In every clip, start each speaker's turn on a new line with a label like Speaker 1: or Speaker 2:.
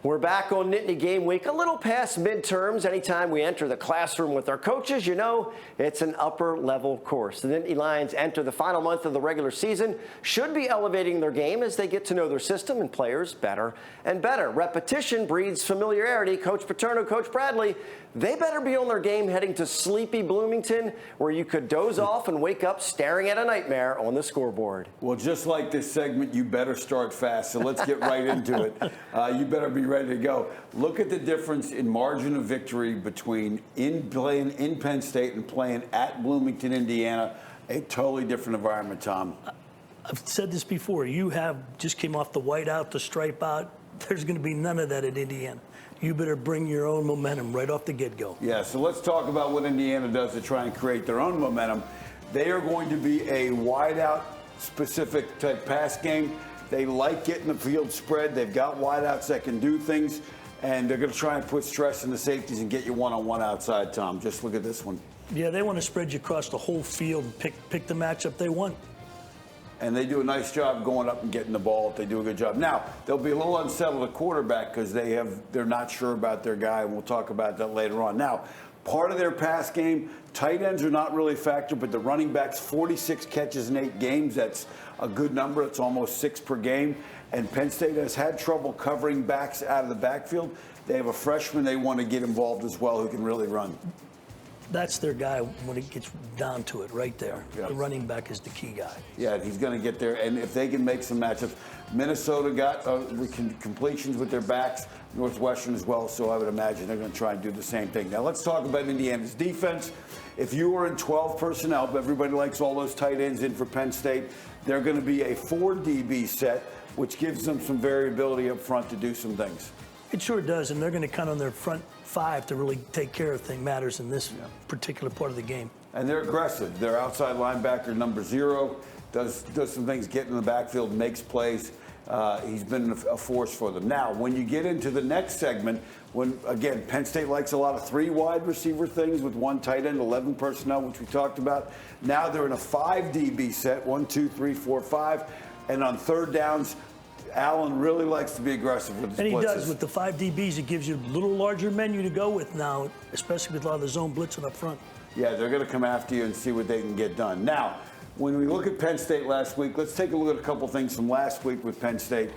Speaker 1: We're back on Nittany Game Week, a little past midterms. Anytime we enter the classroom with our coaches, you know it's an upper-level course. The Nittany Lions enter the final month of the regular season, should be elevating their game as they get to know their system and players better and better. Repetition breeds familiarity. Coach Paterno, Coach Bradley, they better be on their game heading to sleepy Bloomington, where you could doze off and wake up staring at a nightmare on the scoreboard.
Speaker 2: Well, just like this segment, you better start fast, so let's get right into it. You better be ready to go. Look at the difference in margin of victory between playing in Penn State and playing at Bloomington, Indiana. A totally different environment, Tom.
Speaker 3: I've said this before. You just came off the white out, the stripe out. There's going to be none of that at Indiana. You better bring your own momentum right off the get-go.
Speaker 2: Yeah, so let's talk about what Indiana does to try and create their own momentum. They are going to be a wide-out specific type pass game. They like getting the field spread. They've got wideouts that can do things, and they're going to try and put stress in the safeties and get you one-on-one outside, Tom. Just look at this one.
Speaker 3: Yeah, they want to spread you across the whole field and pick the matchup they want.
Speaker 2: And they do a nice job going up and getting the ball if they do a good job. Now, they'll be a little unsettled at quarterback because they're not sure about their guy, and we'll talk about that later on. Now, part of their pass game, tight ends are not really a factor, but the running backs, 46 catches in 8 games. That's a good number. It's almost 6 per game. And Penn State has had trouble covering backs out of the backfield. They have a freshman they want to get involved as well who can really run.
Speaker 3: That's their guy when it gets down to it, right there. Yeah. The running back is the key guy.
Speaker 2: Yeah, he's going to get there. And if they can make some matchups, Minnesota got completions with their backs, Northwestern as well, so I would imagine they're going to try and do the same thing. Now, let's talk about Indiana's defense. If you were in 12 personnel, everybody likes all those tight ends in for Penn State, they're going to be a 4 DB set, which gives them some variability up front to do some things.
Speaker 3: It sure does, and they're going to count on their front 5 to really take care of things matters in this particular part of the game.
Speaker 2: And they're aggressive. Their outside linebacker, number 0, does some things, get in the backfield, makes plays. He's been a force for them. Now, when you get into the next segment, again, Penn State likes a lot of 3 wide receiver things with 1 tight end, 11 personnel, which we talked about. Now they're in a 5 DB set, 1, 2, 3, 4, 5. And on third downs, Allen really likes to be aggressive with his blitzes.
Speaker 3: And he does. With the 5 DBs, it gives you a little larger menu to go with now, especially with a lot of the zone blitzing up front.
Speaker 2: Yeah, they're going to come after you and see what they can get done. Now, when we look at Penn State last week, let's take a look at a couple things from last week with Penn State.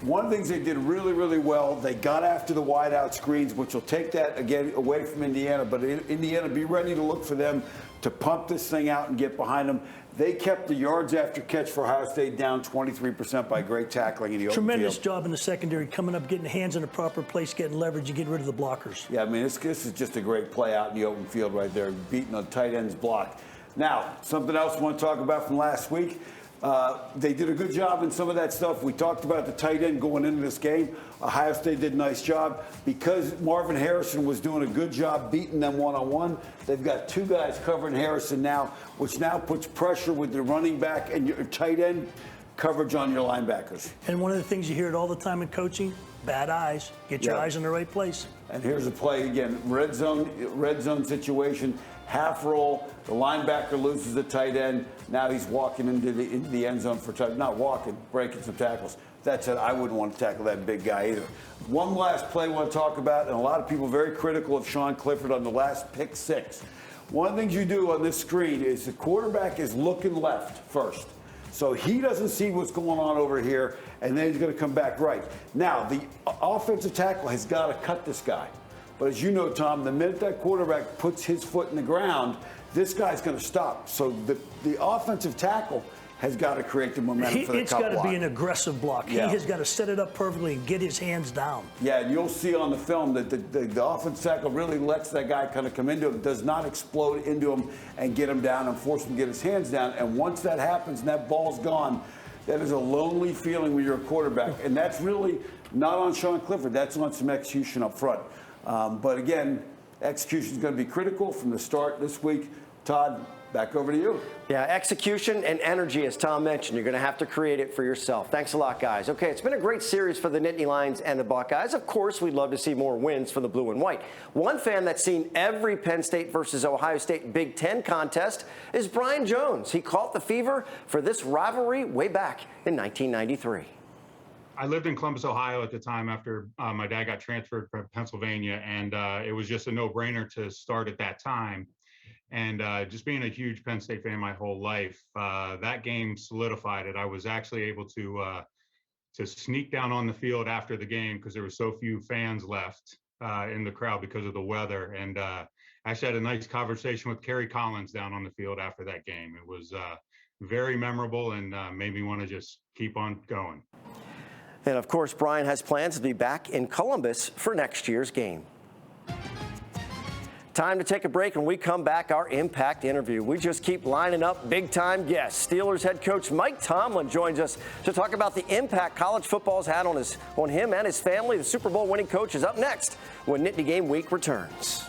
Speaker 2: One of the things they did really, really well, they got after the wide-out screens, which will take that, again, away from Indiana. But Indiana, be ready to look for them to pump this thing out and get behind them. They kept the yards after catch for Ohio State down 23% by great tackling in the open field.
Speaker 3: Tremendous job in the secondary, coming up, getting hands in the proper place, getting leverage, and getting rid of the blockers.
Speaker 2: Yeah, I mean, this is just a great play out in the open field right there, beating a tight end's block. Now, something else I want to talk about from last week. They did a good job in some of that stuff. We talked about the tight end going into this game. Ohio State did a nice job. Because Marvin Harrison was doing a good job beating them one-on-one, they've got 2 guys covering Harrison now, which now puts pressure with the running back and your tight end coverage on your linebackers.
Speaker 3: And one of the things you hear it all the time in coaching, bad eyes. Get your eyes in the right place.
Speaker 2: And here's a play again, red zone situation. Half roll, the linebacker loses the tight end. Now he's walking into the end zone for touch. Not walking, breaking some tackles. That said, I wouldn't want to tackle that big guy either. One last play I want to talk about, and a lot of people very critical of Sean Clifford on the last pick 6. One of the things you do on this screen is the quarterback is looking left first. So he doesn't see what's going on over here, and then he's going to come back right. Now, the offensive tackle has got to cut this guy. But as you know, Tom, the minute that quarterback puts his foot in the ground, this guy's going to stop. So the offensive tackle has got to create the momentum for the cut block.
Speaker 3: It's got to be an aggressive block. Yeah. He has got to set it up perfectly and get his hands down.
Speaker 2: Yeah, and you'll see on the film that the offensive tackle really lets that guy kind of come into him, does not explode into him and get him down and force him to get his hands down. And once that happens and that ball's gone, that is a lonely feeling when you're a quarterback. And that's really not on Sean Clifford. That's on some execution up front. But again, execution is going to be critical from the start this week. Todd, back over to you.
Speaker 1: Yeah, execution and energy, as Tom mentioned. You're going to have to create it for yourself. Thanks a lot, guys. Okay, it's been a great series for the Nittany Lions and the Buckeyes. Of course, we'd love to see more wins for the blue and white. One fan that's seen every Penn State versus Ohio State Big Ten contest is Brian Jones. He caught the fever for this rivalry way back in 1993.
Speaker 4: I lived in Columbus, Ohio at the time after my dad got transferred from Pennsylvania, and it was just a no-brainer to start at that time. And just being a huge Penn State fan my whole life, that game solidified it. I was actually able to sneak down on the field after the game because there were so few fans left in the crowd because of the weather. And actually had a nice conversation with Kerry Collins down on the field after that game. It was very memorable and made me want to just keep on going.
Speaker 1: And of course, Brian has plans to be back in Columbus for next year's game. Time to take a break. When we come back, our Impact interview. We just keep lining up big-time guests. Steelers head coach Mike Tomlin joins us to talk about the impact college football's had on him and his family. The Super Bowl winning coach is up next when Nittany Game Week returns.